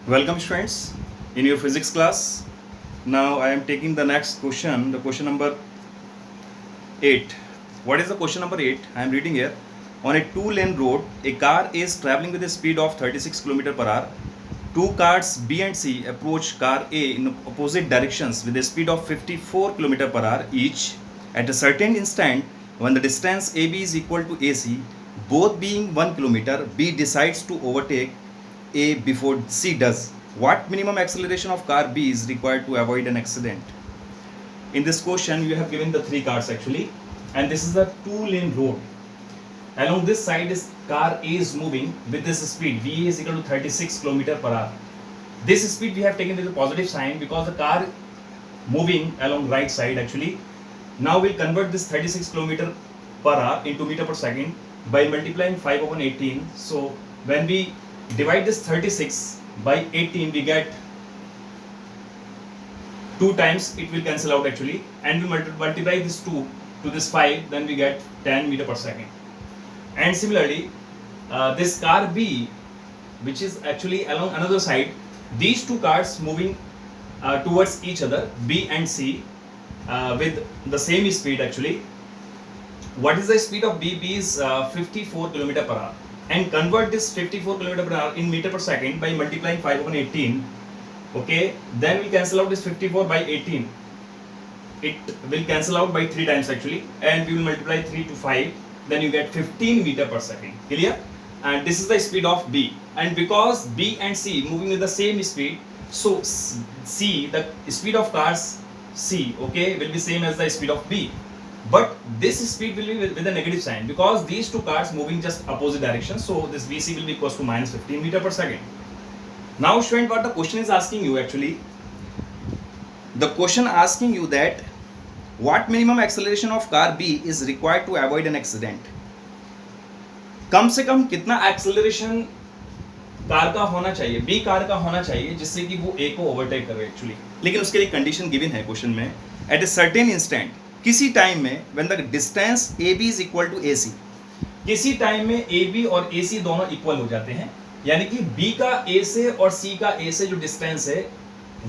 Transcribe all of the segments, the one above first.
Welcome students in your physics class. Now I am taking the next question, the question number 8. What is the question number 8? I am reading here. On a two-lane road, a car is traveling with a speed of 36 km per hour. Two cars B and C approach car A in opposite directions with a speed of 54 km per hour each. At a certain instant, when the distance AB is equal to AC, both being 1 km, B decides to overtake A before C does. What minimum acceleration of car B is required to avoid an accident? In this question, you have given the three cars actually, and this is a two-lane road. Along this side is car A is moving with this speed V is equal to 36 km per hour. This speed we have taken with a positive sign because the car moving along right side actually. Now we'll convert this 36 km per hour into meter per second by multiplying 5 upon 18. So when we divide this 36 by 18, we get 2 times, it will cancel out actually, and we multiply this 2 to this 5, then we get 10 meter per second. And similarly, this car B, which is actually along another side, these two cars moving towards each other, B and C, with the same speed actually. What is the speed of B? B is 54 km per hour. And convert this 54 km per hour in meter per second by multiplying 5 upon 18. Okay, then we cancel out this 54 by 18. It will cancel out by 3 times actually, and we will multiply 3 to 5. Then you get 15 meter per second. Clear? And this is the speed of B. And because B and C moving with the same speed, so C, the speed of cars C, okay, will be same as the speed of B. But this speed will be with a negative sign because these two cars moving just opposite directions. So this VC will be equals to minus 15 meter per second. Now student, what the question is asking you actually, the question asking you that what minimum acceleration of car B is required to avoid an accident. कम से कम कितना acceleration car का होना चाहिए, B car का होना चाहिए जिससे कि वो ए को ओवरटेक करे एक्चुअली. लेकिन उसके लिए कंडीशन गिवन है क्वेश्चन में, एट ए सर्टेन इंस्टेंट, किसी टाइम में when the distance A B is equal to A C, किसी टाइम में ए बी और ए सी दोनों इक्वल हो जाते हैं, यानी कि बी का ए से और सी का ए से जो डिस्टेंस है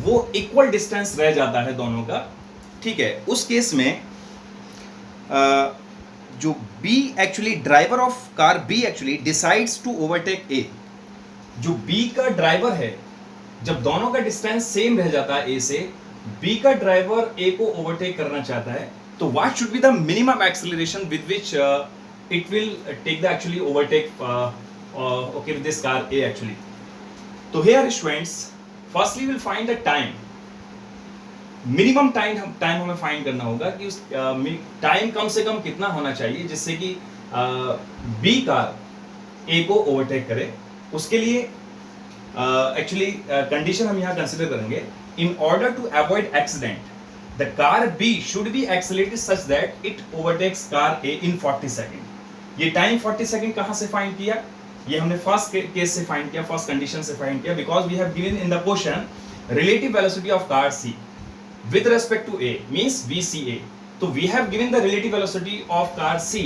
वो इक्वल डिस्टेंस रह जाता है दोनों का. ठीक है, उस केस में जो B actually driver of car B actually decides to overtake A. जो बी का ड्राइवर है, जब दोनों का डिस्टेंस सेम रह जाता है ए से, बी का ड्राइवर ए को ओवरटेक करना चाहता है, तो what should be the minimum acceleration with which it will take the actually overtake okay with this car A actually. तो here students, firstly will find the time. Minimum time हमें find करना होगा कि उस टाइम कम से कम कितना होना चाहिए जिससे कि बी कार ए को ओवरटेक करे. उसके लिए एक्चुअली कंडीशन हम यहाँ कंसिडर करेंगे. In order to avoid accident, the car B should be accelerated such that it overtakes car A in 40 second. ये टाइम 40 सेकेंड कहाँ से फाइंड किया? ये हमने फर्स्ट केस से फाइंड किया, फर्स्ट कंडीशन से फाइंड किया, because we have given in the question relative velocity of car C with respect to A means VCA. So we have given the relative velocity of car C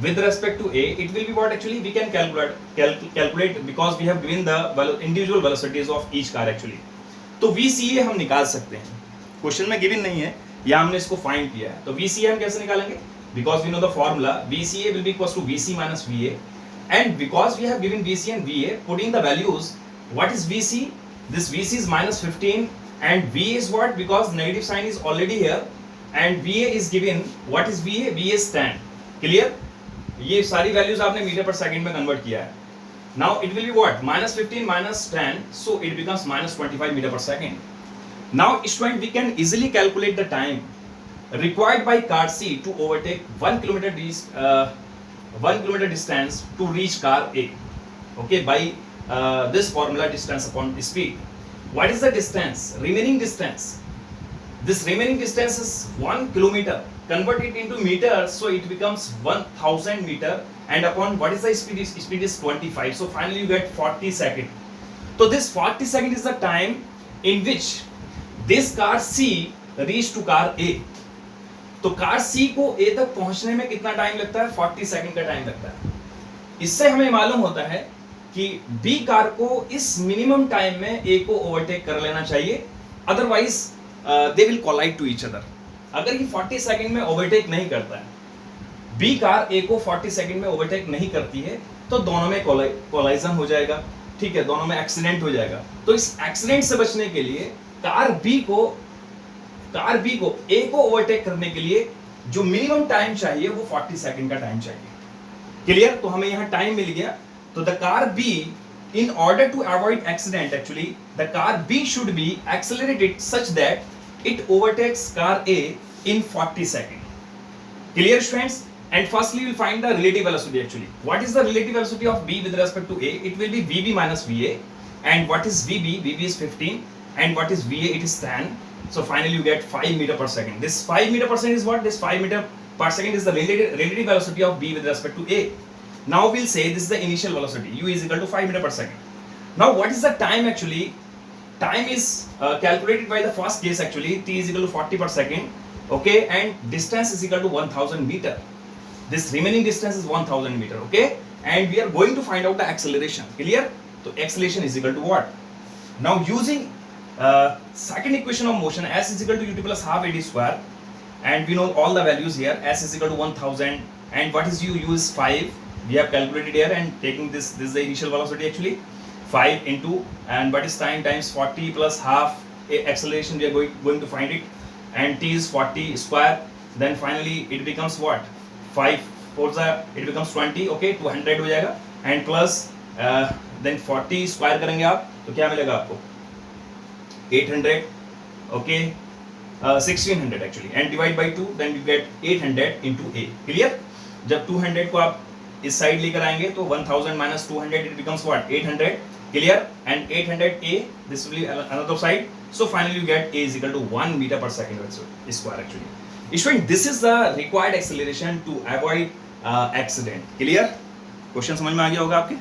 with respect to A. It will be what actually we can calculate because we have given the individual velocities of each car actually. तो VCA हम निकाल सकते हैं, question में given नहीं है, या हमने इसको फाइंड किया है. तो VCA हम कैसे निकालेंगे? Because we know the formula VCA will be equals to VC minus VA, and because we have given VC and VA, putting the values, what is VC? This VC is minus 15. And V is what? Because negative sign is already here, and VA is given. What is VA? VA is 10. Clear? ये सारी values आपने metre पर second में convert किया है. Now it will be what? Minus 15 minus 10, so it becomes minus 25 meter per second. Now student, we can easily calculate the time required by car C to overtake 1 kilometer distance to reach car A. Okay, by this formula, distance upon speed. What is the distance? Remaining distance. This remaining distance is 1 kilometer. Convert it into meters, so it becomes 1000 meter. And upon what is the speed? Speed is 25. So finally you get 40 seconds. So this 40 seconds is the time in which this car C reach to car A. तो car C को A तक पहुंचने में कितना time लगता है? 40 second का time लगता है. इससे हमें मालूम होता है कि बी कार को इस मिनिमम टाइम में ए को ओवरटेक कर लेना चाहिए, otherwise they will collide to each other. अगर ये 40 सेकंड में ओवरटेक नहीं करता है, बी कार ए को 40 सेकंड में ओवरटेक नहीं करती है, तो दोनों में कोलाइजन हो जाएगा, ठीक है, दोनों में एक्सीडेंट हो जाएगा। तो इस एक्सीडेंट से बचने के लिए कार बी को ए को ओवरटेक करने के लिए जो मिनिमम टाइम चाहिए वो 40 सेकंड का टाइम चाहिए। क्लियर? तो हमें यहां टाइम मिल गया। तो the car B, in order to avoid accident, actually the car B should be accelerated such that it overtakes car A in 40 seconds. Clear, students? And firstly we'll find the relative velocity. Actually, what is the relative velocity of B with respect to A? It will be VB minus VA. And what is VB? VB is 15. And what is VA? It is 10. So finally you get 5 meter per second. This 5 meter per second is what? This 5 meter per second is the relative velocity of B with respect to A. Now we'll say this is the initial velocity, u is equal to 5 meter per second. Now what is the time? Actually time is calculated by the first case. Actually t is equal to 40 per second, okay, and distance is equal to 1000 meter. This remaining distance is 1000 meter, okay, and we are going to find out the acceleration. Clear? So acceleration is equal to what? Now using second equation of motion, s is equal to ut plus half ad square, and we know all the values here. S is equal to 1000, and what is u? U is 5. We have calculated here, and taking this is the initial velocity, actually 5 into, and what is time times 40 plus half acceleration, we are going to find it, and t is 40 square, then finally it becomes what, 5 4 it becomes 20, okay, 200 हो जाएगा, and plus then 40 square करेंगे आप तो क्या मिलेगा आपको 800, okay, 1600 actually, and divide by 2, then you get 800 into a. Clear? जब 200 को आप इस साइड लेकर आएंगे तो 1000 minus 200 it becomes what, 800. Clear? And 800 a, this will be another side, so finally you get a is equal to 1 meter per second square actually. Student, this is the required acceleration to avoid accident. Clear? Question समझ में आ गया होगा आपके?